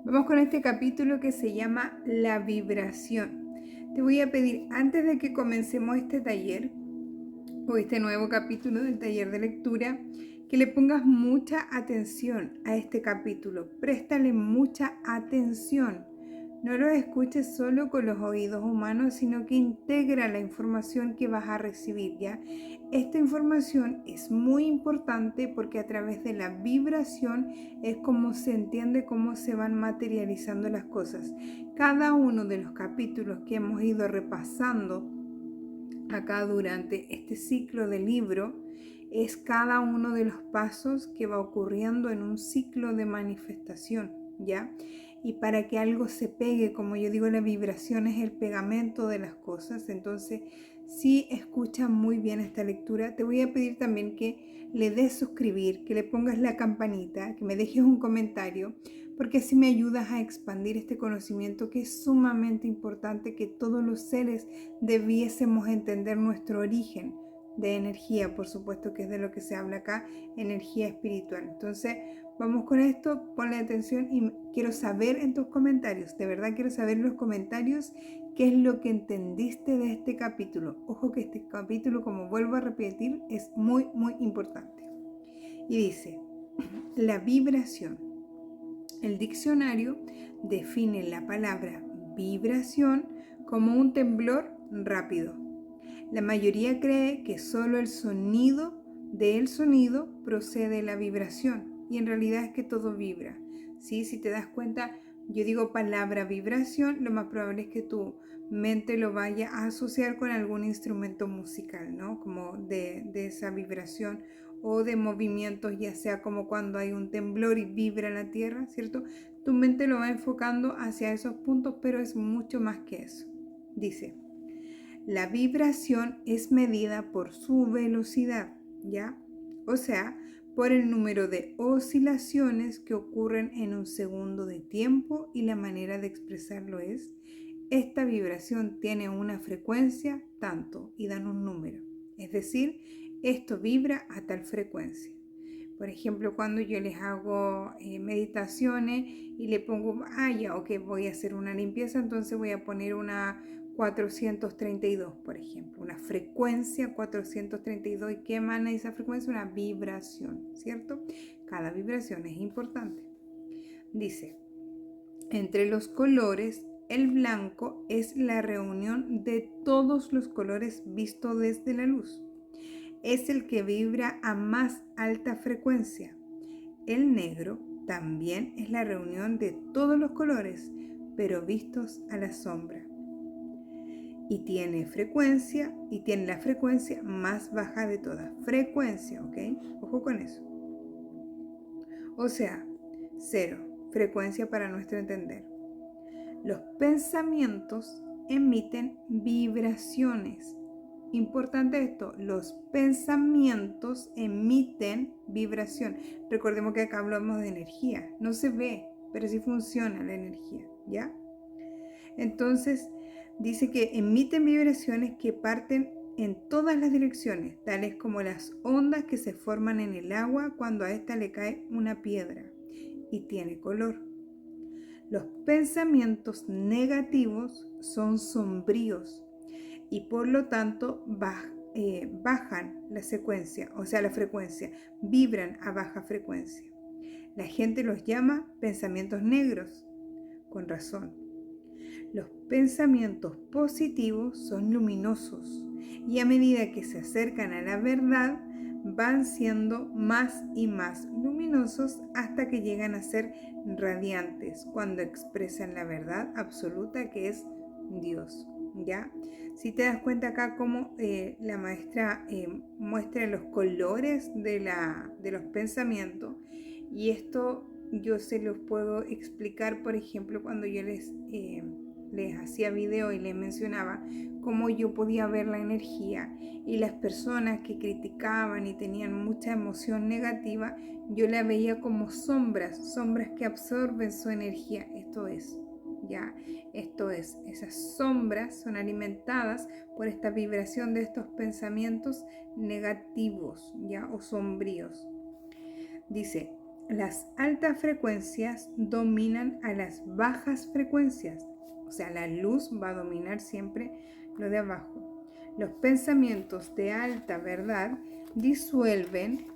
Vamos con este capítulo que se llama La vibración. Te voy a pedir, antes de que comencemos este taller, o este nuevo capítulo del taller de lectura, que le pongas mucha atención a este capítulo. Préstale mucha atención. No lo escuches solo con los oídos humanos, sino que integra la información que vas a recibir, ¿ya? Esta información es muy importante porque a través de la vibración es como se entiende cómo se van materializando las cosas. Cada uno de los capítulos que hemos ido repasando acá durante este ciclo de libro es cada uno de los pasos que va ocurriendo en un ciclo de manifestación, ¿ya? Y para que algo se pegue, como yo digo, la vibración es el pegamento de las cosas. Entonces, si escuchas muy bien esta lectura, te voy a pedir también que le des suscribir, que le pongas la campanita, que me dejes un comentario, porque así me ayudas a expandir este conocimiento que es sumamente importante, que todos los seres debiésemos entender nuestro origen de energía, por supuesto que es de lo que se habla acá, energía espiritual. Entonces, vamos con esto, ponle atención y quiero saber en tus comentarios, de verdad quiero saber en los comentarios qué es lo que entendiste de este capítulo. Ojo que este capítulo, como vuelvo a repetir, es muy, muy importante. Y dice, la vibración. El diccionario define la palabra vibración como un temblor rápido. La mayoría cree que solo el sonido del sonido procede de la vibración y en realidad es que todo vibra. ¿Sí? Si te das cuenta, yo digo palabra vibración, lo más probable es que tu mente lo vaya a asociar con algún instrumento musical, ¿no? Como de esa vibración o de movimientos, ya sea como cuando hay un temblor y vibra la tierra, ¿cierto? Tu mente lo va enfocando hacia esos puntos, pero es mucho más que eso. Dice, la vibración es medida por su velocidad, ¿ya? O sea, por el número de oscilaciones que ocurren en un segundo de tiempo, y la manera de expresarlo es, esta vibración tiene una frecuencia tanto, y dan un número. Es decir, esto vibra a tal frecuencia. Por ejemplo, cuando yo les hago meditaciones y le pongo, ya, ok, voy a hacer una limpieza, entonces voy a poner una 432, por ejemplo, una frecuencia 432. ¿Y qué emana esa frecuencia? Una vibración, ¿cierto? Cada vibración es importante. Dice, entre los colores, el blanco es la reunión de todos los colores visto desde la luz. Es el que vibra a más alta frecuencia. El negro también es la reunión de todos los colores, pero vistos a la sombra. Y tiene la frecuencia más baja de todas. Frecuencia, ¿ok? Ojo con eso. O sea, 0, frecuencia para nuestro entender. Los pensamientos emiten vibraciones. Importante esto, los pensamientos emiten vibración. Recordemos que acá hablamos de energía. No se ve, pero sí funciona la energía, ¿ya? Entonces, dice que emiten vibraciones que parten en todas las direcciones, tales como las ondas que se forman en el agua cuando a esta le cae una piedra, y tiene color. Los pensamientos negativos son sombríos y por lo tanto bajan la secuencia, o sea la frecuencia, vibran a baja frecuencia. La gente los llama pensamientos negros, con razón. Los pensamientos positivos son luminosos y a medida que se acercan a la verdad van siendo más y más luminosos hasta que llegan a ser radiantes cuando expresan la verdad absoluta que es Dios, ¿ya? Si te das cuenta acá como la maestra muestra los colores de los pensamientos, y esto yo se los puedo explicar, por ejemplo, cuando yo les hacía video y les mencionaba cómo yo podía ver la energía, y las personas que criticaban y tenían mucha emoción negativa, yo la veía como sombras que absorben su energía. Esto es, esas sombras son alimentadas por esta vibración de estos pensamientos negativos, ya, o sombríos. Dice, las altas frecuencias dominan a las bajas frecuencias. O sea, la luz va a dominar siempre lo de abajo. Los pensamientos de alta verdad disuelven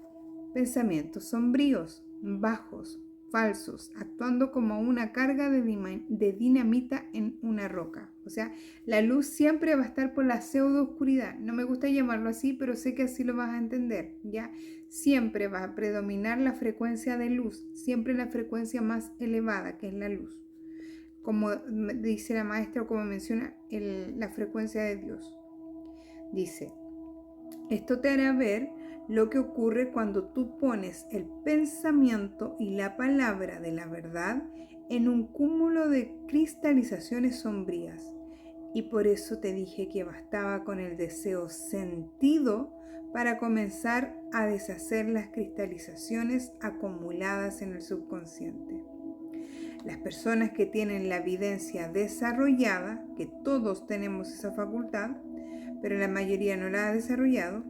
pensamientos sombríos, bajos, falsos, actuando como una carga de dinamita en una roca. O sea, la luz siempre va a estar por la pseudo oscuridad. No me gusta llamarlo así, pero sé que así lo vas a entender, ¿ya? Siempre va a predominar la frecuencia de luz, siempre la frecuencia más elevada, que es la luz. Como dice la maestra o como menciona la frecuencia de Dios. Dice, esto te hará ver lo que ocurre cuando tú pones el pensamiento y la palabra de la verdad en un cúmulo de cristalizaciones sombrías. Y por eso te dije que bastaba con el deseo sentido para comenzar a deshacer las cristalizaciones acumuladas en el subconsciente. Las personas que tienen la evidencia desarrollada, que todos tenemos esa facultad, pero la mayoría no la ha desarrollado,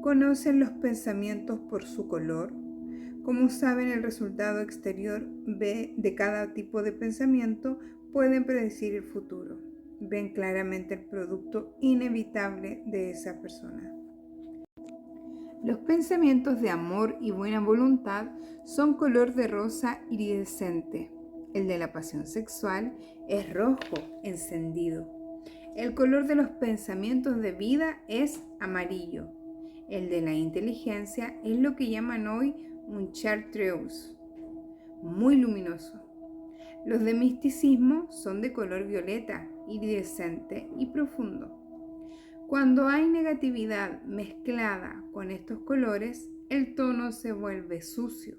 conocen los pensamientos por su color, como saben el resultado exterior de cada tipo de pensamiento, pueden predecir el futuro, ven claramente el producto inevitable de esa persona. Los pensamientos de amor y buena voluntad son color de rosa iridescente. El de la pasión sexual es rojo encendido. El color de los pensamientos de vida es amarillo. El de la inteligencia es lo que llaman hoy un chartreuse, muy luminoso. Los de misticismo son de color violeta, iridescente y profundo. Cuando hay negatividad mezclada con estos colores, el tono se vuelve sucio.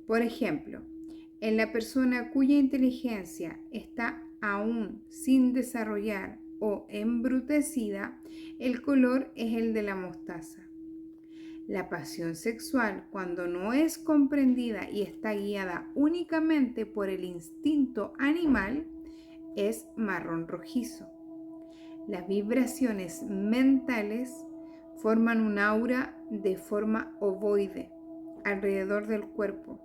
Por ejemplo, en la persona cuya inteligencia está aún sin desarrollar o embrutecida, el color es el de la mostaza. La pasión sexual, cuando no es comprendida y está guiada únicamente por el instinto animal, es marrón rojizo. Las vibraciones mentales forman un aura de forma ovoide alrededor del cuerpo,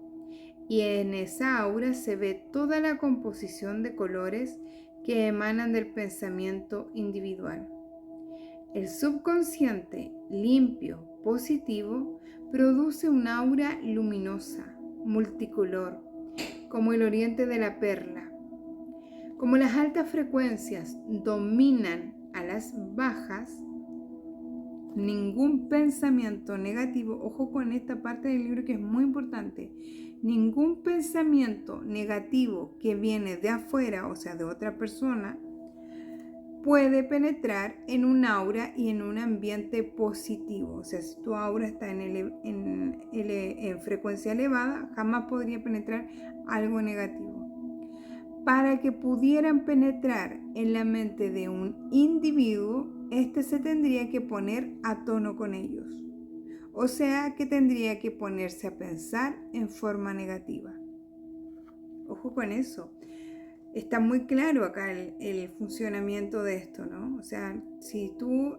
y en esa aura se ve toda la composición de colores que emanan del pensamiento individual. El subconsciente limpio, positivo, produce un aura luminosa, multicolor, como el oriente de la perla. Como las altas frecuencias dominan a las bajas, ningún pensamiento negativo, ojo con esta parte del libro que es muy importante, ningún pensamiento negativo que viene de afuera, o sea, de otra persona, puede penetrar en un aura y en un ambiente positivo. O sea, si tu aura está en frecuencia elevada, jamás podría penetrar algo negativo. Para que pudieran penetrar en la mente de un individuo, este se tendría que poner a tono con ellos. O sea, que tendría que ponerse a pensar en forma negativa. Ojo con eso. Está muy claro acá el funcionamiento de esto, ¿no? O sea, si tú,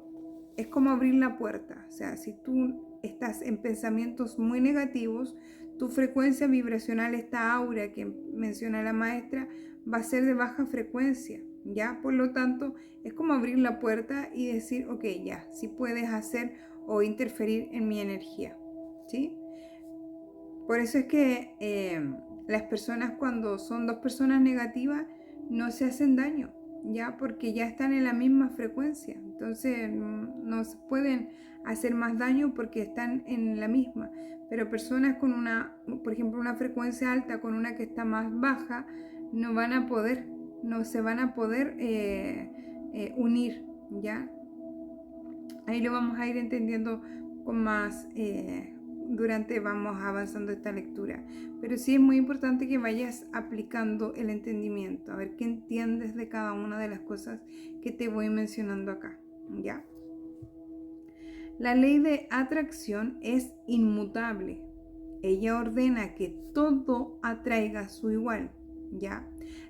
es como abrir la puerta. O sea, si tú estás en pensamientos muy negativos, tu frecuencia vibracional, esta aura que menciona la maestra, va a ser de baja frecuencia, ¿ya? Por lo tanto, es como abrir la puerta y decir, ok, ya, sí puedes hacer o interferir en mi energía, ¿sí? Por eso es que las personas, cuando son dos personas negativas, no se hacen daño, ¿ya? Porque ya están en la misma frecuencia. Entonces no se pueden hacer más daño porque están en la misma. Pero personas con por ejemplo, una frecuencia alta con una que está más baja, no se van a poder unir, ¿ya? Ahí lo vamos a ir entendiendo con más vamos avanzando esta lectura. Pero sí es muy importante que vayas aplicando el entendimiento, a ver qué entiendes de cada una de las cosas que te voy mencionando acá, ¿ya? La ley de atracción es inmutable. Ella ordena que todo atraiga su igual, ¿ya?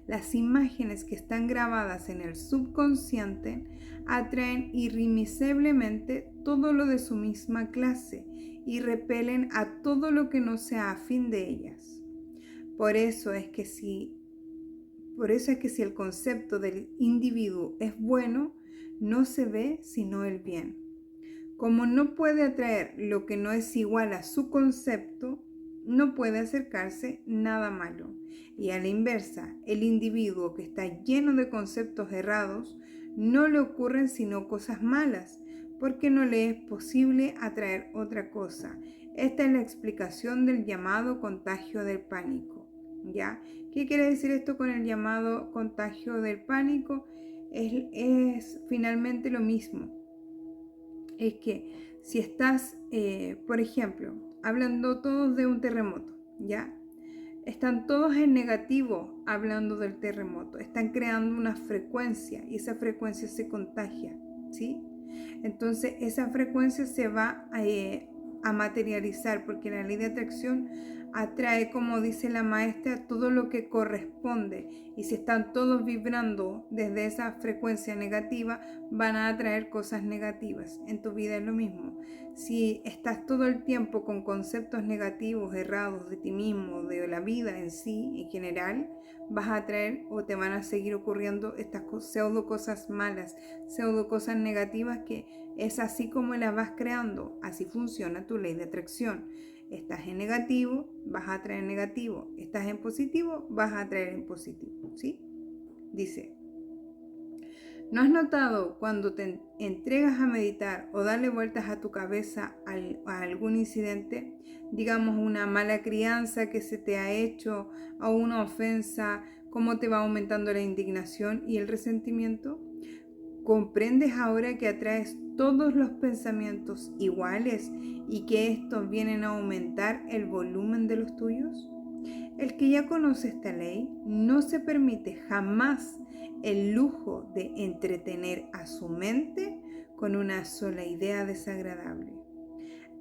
Las imágenes que están grabadas en el subconsciente atraen irremisiblemente todo lo de su misma clase y repelen a todo lo que no sea afín de ellas. Por eso es que si el concepto del individuo es bueno, no se ve sino el bien. Como no puede atraer lo que no es igual a su concepto, no puede acercarse nada malo. Y a la inversa, el individuo que está lleno de conceptos errados, no le ocurren sino cosas malas, porque no le es posible atraer otra cosa. Esta es la explicación del llamado contagio del pánico. ¿Ya? ¿Qué quiere decir esto con el llamado contagio del pánico? Es finalmente lo mismo. Es que si estás, por ejemplo, hablando todos de un terremoto, ¿ya? Están todos en negativo hablando del terremoto, están creando una frecuencia y esa frecuencia se contagia, ¿sí? Entonces esa frecuencia se va a materializar porque la ley de atracción atrae, como dice la maestra, todo lo que corresponde, y si están todos vibrando desde esa frecuencia negativa, van a atraer cosas negativas. En tu vida es lo mismo. Si estás todo el tiempo con conceptos negativos, errados de ti mismo, de la vida en sí, en general, vas a atraer o te van a seguir ocurriendo estas pseudo cosas malas, pseudo cosas negativas, que es así como las vas creando. Así funciona tu ley de atracción. Estás en negativo, vas a atraer negativo. Estás en positivo, vas a atraer en positivo, ¿sí? Dice: ¿no has notado cuando te entregas a meditar o darle vueltas a tu cabeza a algún incidente, digamos una mala crianza que se te ha hecho o una ofensa, cómo te va aumentando la indignación y el resentimiento? ¿Comprendes ahora que atraes todos los pensamientos iguales y que estos vienen a aumentar el volumen de los tuyos? El que ya conoce esta ley no se permite jamás el lujo de entretener a su mente con una sola idea desagradable.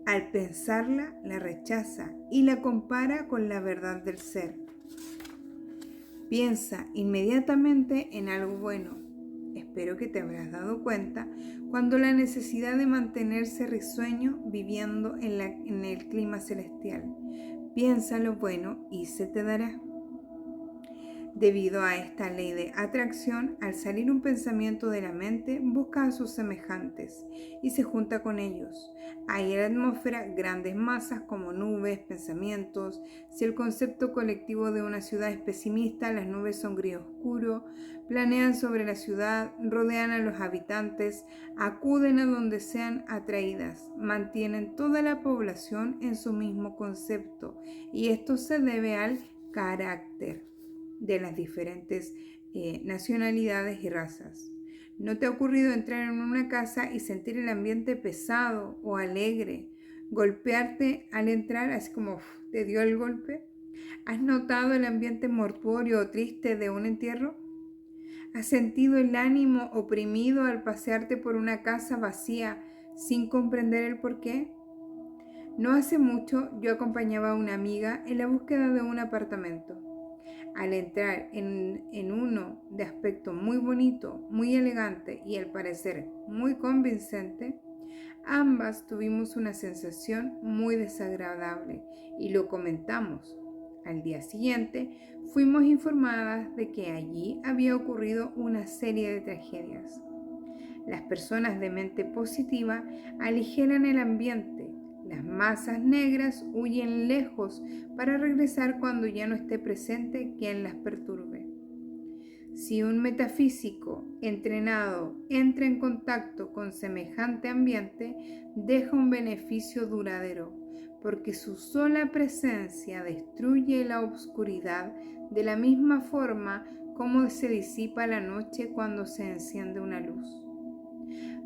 Al pensarla, la rechaza y la compara con la verdad del ser. Piensa inmediatamente en algo bueno. Espero que te habrás dado cuenta cuando la necesidad de mantenerse risueño viviendo en el clima celestial. Piensa lo bueno y se te dará. Debido a esta ley de atracción, al salir un pensamiento de la mente, busca a sus semejantes y se junta con ellos. Hay en la atmósfera grandes masas como nubes, pensamientos. Si el concepto colectivo de una ciudad es pesimista, las nubes son gris oscuro, planean sobre la ciudad, rodean a los habitantes, acuden a donde sean atraídas, mantienen toda la población en su mismo concepto, y esto se debe al carácter de las diferentes nacionalidades y razas. ¿No te ha ocurrido entrar en una casa y sentir el ambiente pesado o alegre? Golpearte al entrar, así como te dio el golpe. ¿Has notado el ambiente mortuorio o triste de un entierro? ¿Has sentido el ánimo oprimido al pasearte por una casa vacía sin comprender el porqué? No hace mucho yo acompañaba a una amiga en la búsqueda de un apartamento. Al entrar en uno de aspecto muy bonito, muy elegante y al parecer muy convincente, ambas tuvimos una sensación muy desagradable y lo comentamos. Al día siguiente fuimos informadas de que allí había ocurrido una serie de tragedias. Las personas de mente positiva aligeran el ambiente. Las masas negras huyen lejos para regresar cuando ya no esté presente quien las perturbe. Si un metafísico entrenado entra en contacto con semejante ambiente, deja un beneficio duradero, porque su sola presencia destruye la oscuridad de la misma forma como se disipa la noche cuando se enciende una luz.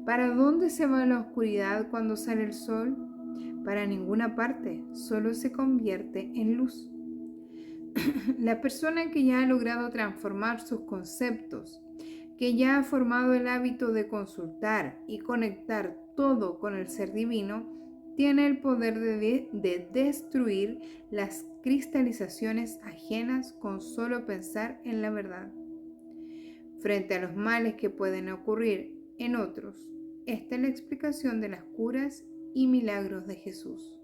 ¿Para dónde se va la oscuridad cuando sale el sol? Para ninguna parte, solo se convierte en luz. La persona que ya ha logrado transformar sus conceptos, que ya ha formado el hábito de consultar y conectar todo con el ser divino, tiene el poder de destruir las cristalizaciones ajenas con solo pensar en la verdad. Frente a los males que pueden ocurrir en otros, esta es la explicación de las curas y milagros de Jesús.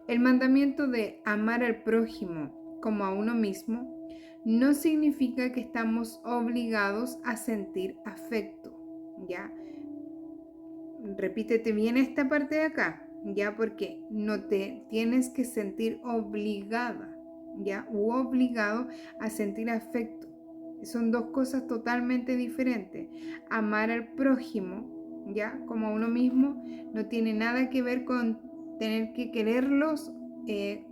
El mandamiento de amar al prójimo como a uno mismo no significa que estamos obligados a sentir afecto, ¿ya? Repítete bien esta parte de acá, ¿ya? Porque no te tienes que sentir obligada, ¿ya? U obligado a sentir afecto. Son dos cosas totalmente diferentes. Amar al prójimo, ¿ya? Como a uno mismo, no tiene nada que ver con tener que quererlos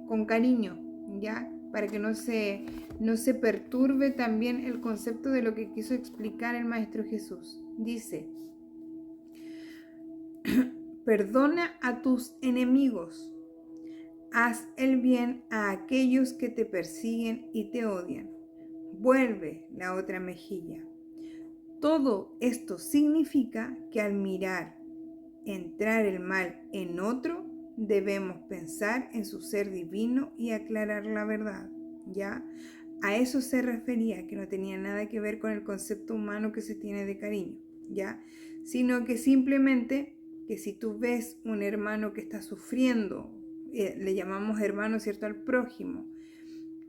con cariño, ¿ya? Para que no se perturbe también el concepto de lo que quiso explicar el Maestro Jesús. Dice: perdona a tus enemigos, haz el bien a aquellos que te persiguen y te odian, vuelve la otra mejilla. Todo esto significa que al mirar entrar el mal en otro, debemos pensar en su ser divino y aclarar la verdad, ¿ya? A eso se refería, que no tenía nada que ver con el concepto humano que se tiene de cariño, ¿ya? Sino que simplemente que si tú ves un hermano que está sufriendo, le llamamos hermano, ¿cierto?, al prójimo.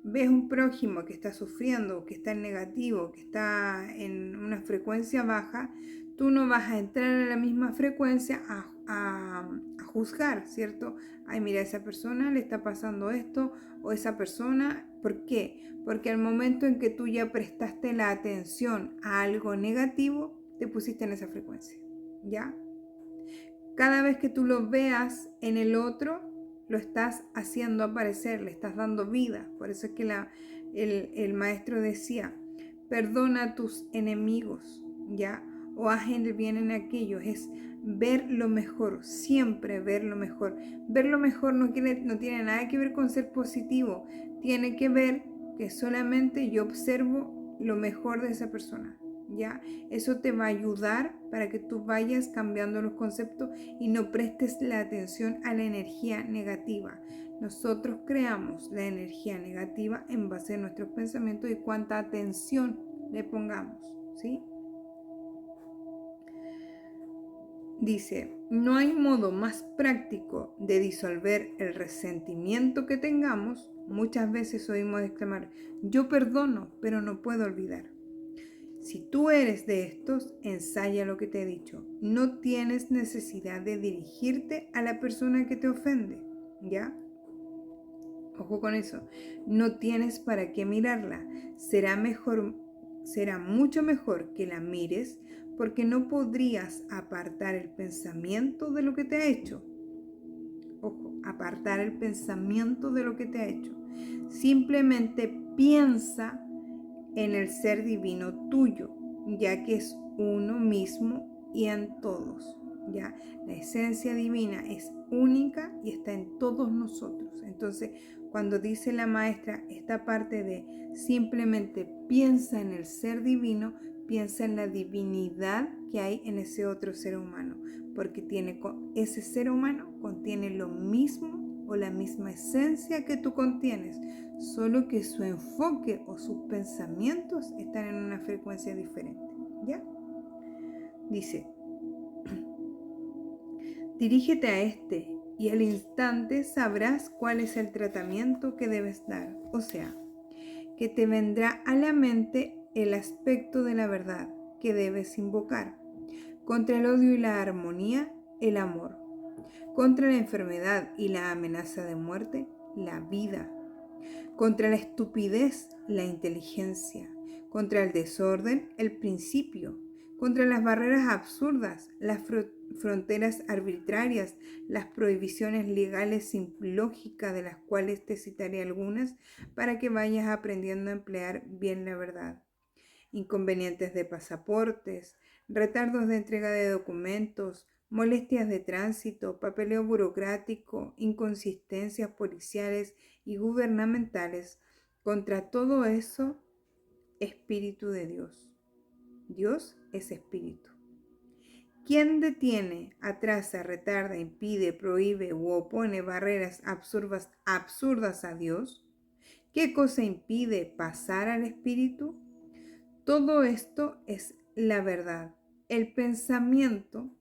Ves un prójimo que está sufriendo, que está en negativo, que está en una frecuencia baja, tú no vas a entrar en la misma frecuencia a juzgar, ¿cierto? Ay, mira, a esa persona le está pasando esto, o esa persona, ¿por qué? Porque al momento en que tú ya prestaste la atención a algo negativo, te pusiste en esa frecuencia, ¿ya? Cada vez que tú lo veas en el otro, lo estás haciendo aparecer, le estás dando vida. Por eso es que el maestro decía: perdona a tus enemigos, ¿ya? O haz el bien en aquellos. Es ver lo mejor, siempre ver lo mejor. Ver lo mejor no tiene nada que ver con ser positivo. Tiene que ver que solamente yo observo lo mejor de esa persona, ¿ya? Eso te va a ayudar para que tú vayas cambiando los conceptos y no prestes la atención a la energía negativa. Nosotros creamos la energía negativa en base a nuestros pensamientos y cuánta atención le pongamos, ¿sí? Dice: no hay modo más práctico de disolver el resentimiento que tengamos. Muchas veces oímos exclamar: yo perdono, pero no puedo olvidar. Si tú eres de estos, ensaya lo que te he dicho. No tienes necesidad de dirigirte a la persona que te ofende, ¿ya? Ojo con eso. No tienes para qué mirarla. Será mucho mejor que la mires, porque no podrías apartar el pensamiento de lo que te ha hecho. Ojo, apartar el pensamiento de lo que te ha hecho. Simplemente piensa en el ser divino tuyo, ya que es uno mismo y en todos, ¿ya? La esencia divina es única y está en todos nosotros. Entonces, cuando dice la maestra esta parte de simplemente piensa en el ser divino, piensa en la divinidad que hay en ese otro ser humano, porque ese ser humano contiene lo mismo o la misma esencia que tú contienes, solo que su enfoque o sus pensamientos están en una frecuencia diferente, ¿ya? Dice: dirígete a este y al instante sabrás cuál es el tratamiento que debes dar. O sea, que te vendrá a la mente el aspecto de la verdad que debes invocar. Contra el odio y la armonía, el amor. Contra la enfermedad y la amenaza de muerte, la vida. Contra la estupidez, la inteligencia. Contra el desorden, el principio. Contra las barreras absurdas, las fronteras arbitrarias, las prohibiciones legales sin lógica, de las cuales te citaré algunas para que vayas aprendiendo a emplear bien la verdad. Inconvenientes de pasaportes, retardos de entrega de documentos, molestias de tránsito, papeleo burocrático, inconsistencias policiales y gubernamentales. Contra todo eso, Espíritu de Dios. Dios es Espíritu. ¿Quién detiene, atrasa, retarda, impide, prohíbe u opone barreras absurdas a Dios? ¿Qué cosa impide pasar al Espíritu? Todo esto es la verdad. El pensamiento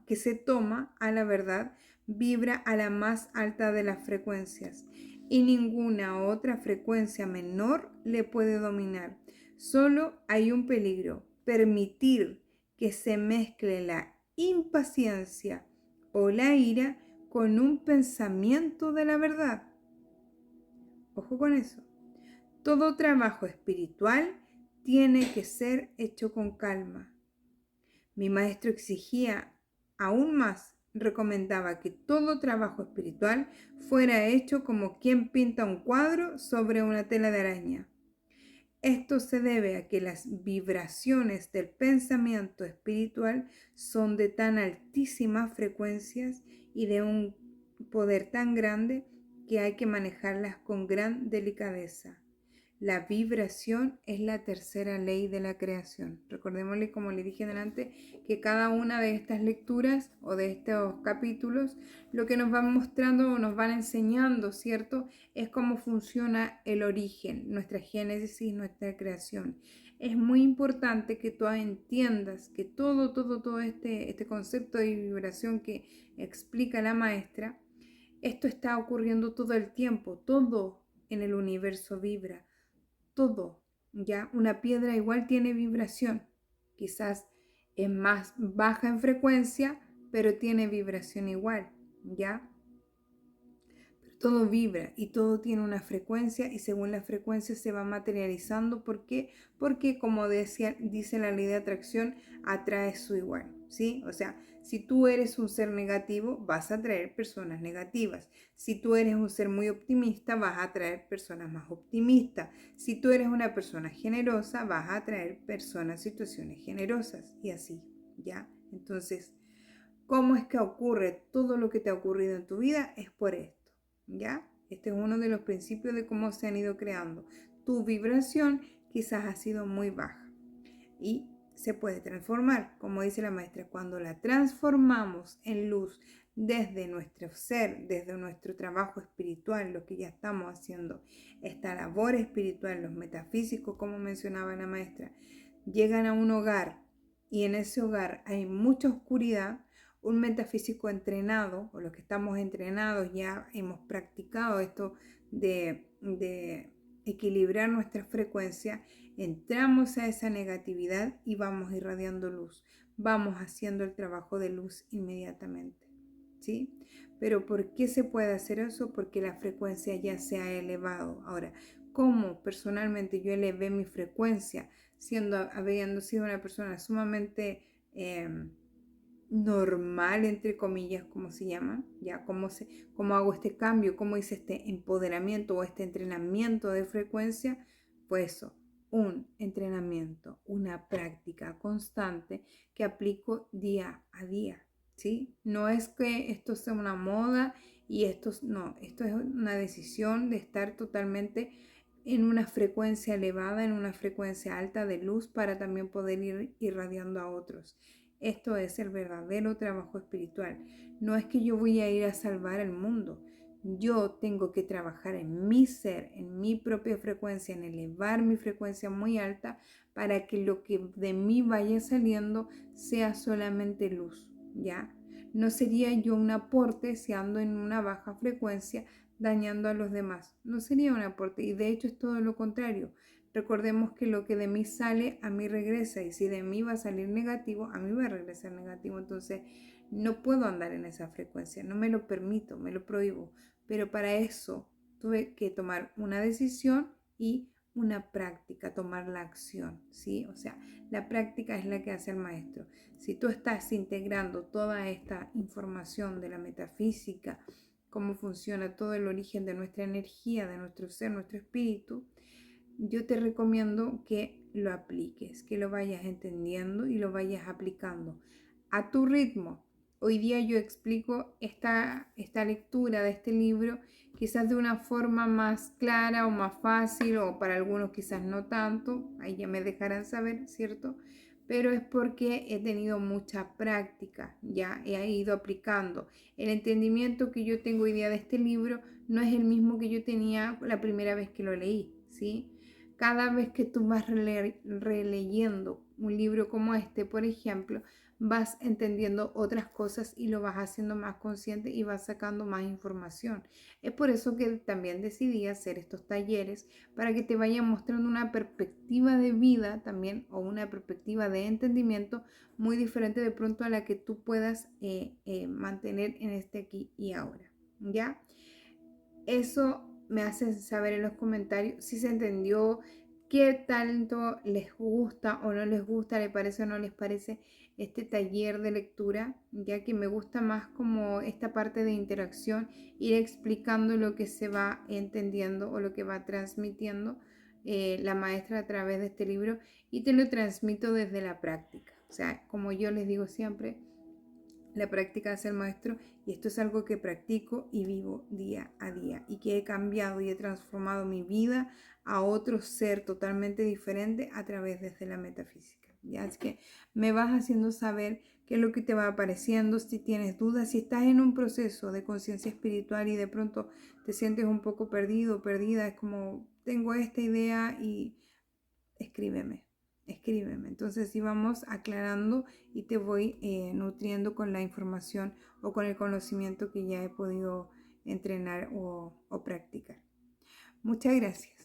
que se toma a la verdad vibra a la más alta de las frecuencias y ninguna otra frecuencia menor le puede dominar. Solo hay un peligro: permitir que se mezcle la impaciencia o la ira con un pensamiento de la verdad. Ojo con eso. Todo trabajo espiritual tiene que ser hecho con calma. Mi maestro exigía aún más, recomendaba que todo trabajo espiritual fuera hecho como quien pinta un cuadro sobre una tela de araña. Esto se debe a que las vibraciones del pensamiento espiritual son de tan altísimas frecuencias y de un poder tan grande que hay que manejarlas con gran delicadeza. La vibración es la tercera ley de la creación. Recordémosle, como le dije delante, que cada una de estas lecturas o de estos capítulos lo que nos van mostrando o nos van enseñando, ¿cierto? Es cómo funciona el origen, nuestra génesis, nuestra creación. Es muy importante que tú entiendas que todo este concepto de vibración que explica la maestra, esto está ocurriendo todo el tiempo, todo en el universo vibra. Todo, ¿ya? Una piedra igual tiene vibración, quizás es más baja en frecuencia, pero tiene vibración igual, ¿ya? Pero todo vibra y todo tiene una frecuencia y según la frecuencia se va materializando. ¿Por qué? Porque como dice la ley de atracción, atrae su igual, ¿sí? O sea, si tú eres un ser negativo, vas a atraer personas negativas. Si tú eres un ser muy optimista, vas a atraer personas más optimistas. Si tú eres una persona generosa, vas a atraer personas, situaciones generosas y así, ¿ya? Entonces, ¿cómo es que ocurre todo lo que te ha ocurrido en tu vida? Es por esto, ¿ya? Este es uno de los principios de cómo se han ido creando. Tu vibración quizás ha sido muy baja y se puede transformar, como dice la maestra, cuando la transformamos en luz desde nuestro ser, desde nuestro trabajo espiritual, lo que ya estamos haciendo, esta labor espiritual, los metafísicos, como mencionaba la maestra, llegan a un hogar y en ese hogar hay mucha oscuridad. Un metafísico entrenado, o los que estamos entrenados, ya hemos practicado esto de equilibrar nuestra frecuencia, entramos a esa negatividad y vamos irradiando luz, vamos haciendo el trabajo de luz inmediatamente, ¿sí? Pero ¿por qué se puede hacer eso? Porque la frecuencia ya se ha elevado. Ahora, ¿cómo personalmente yo elevé mi frecuencia habiendo sido una persona sumamente normal, entre comillas, como se llama, ya cómo hago este cambio, cómo hice este empoderamiento o este entrenamiento de frecuencia? Pues eso, un entrenamiento, una práctica constante que aplico día a día, ¿sí? No es que esto sea una moda y esto es una decisión de estar totalmente en una frecuencia elevada, en una frecuencia alta de luz para también poder ir irradiando a otros. Esto es el verdadero trabajo espiritual. No es que yo voy a ir a salvar el mundo. Yo tengo que trabajar en mi ser, en mi propia frecuencia, en elevar mi frecuencia muy alta para que lo que de mí vaya saliendo sea solamente luz, ¿ya? No sería yo un aporte si ando en una baja frecuencia dañando a los demás. No sería un aporte y de hecho es todo lo contrario. Recordemos que lo que de mí sale, a mí regresa, y si de mí va a salir negativo, a mí va a regresar negativo. Entonces, no puedo andar en esa frecuencia, no me lo permito, me lo prohíbo. Pero para eso tuve que tomar una decisión y una práctica, tomar la acción, ¿sí? O sea, la práctica es la que hace el maestro. Si tú estás integrando toda esta información de la metafísica, cómo funciona todo el origen de nuestra energía, de nuestro ser, nuestro espíritu, yo te recomiendo que lo apliques, que lo vayas entendiendo y lo vayas aplicando a tu ritmo. Hoy día yo explico esta lectura de este libro quizás de una forma más clara o más fácil, o para algunos quizás no tanto, ahí ya me dejarán saber, ¿cierto? Pero es porque he tenido mucha práctica, ya he ido aplicando. El entendimiento que yo tengo hoy día de este libro no es el mismo que yo tenía la primera vez que lo leí, ¿sí? Cada vez que tú vas releyendo un libro como este, por ejemplo, vas entendiendo otras cosas y lo vas haciendo más consciente y vas sacando más información. Es por eso que también decidí hacer estos talleres, para que te vayan mostrando una perspectiva de vida también, o una perspectiva de entendimiento muy diferente de pronto a la que tú puedas mantener en este aquí y ahora, ¿ya? Eso me hacen saber en los comentarios si se entendió, qué tanto les gusta o no les gusta, les parece o no les parece este taller de lectura, ya que me gusta más como esta parte de interacción, ir explicando lo que se va entendiendo o lo que va transmitiendo la maestra a través de este libro, y te lo transmito desde la práctica. O sea, como yo les digo siempre, la práctica hace el maestro, y esto es algo que practico y vivo día a día, y que he cambiado y he transformado mi vida a otro ser totalmente diferente a través desde la metafísica. Ya es que me vas haciendo saber qué es lo que te va apareciendo, si tienes dudas, si estás en un proceso de conciencia espiritual y de pronto te sientes un poco perdido, perdida, es como tengo esta idea, y escríbeme. Escríbeme. Entonces sí vamos aclarando y te voy nutriendo con la información o con el conocimiento que ya he podido entrenar o practicar. Muchas gracias.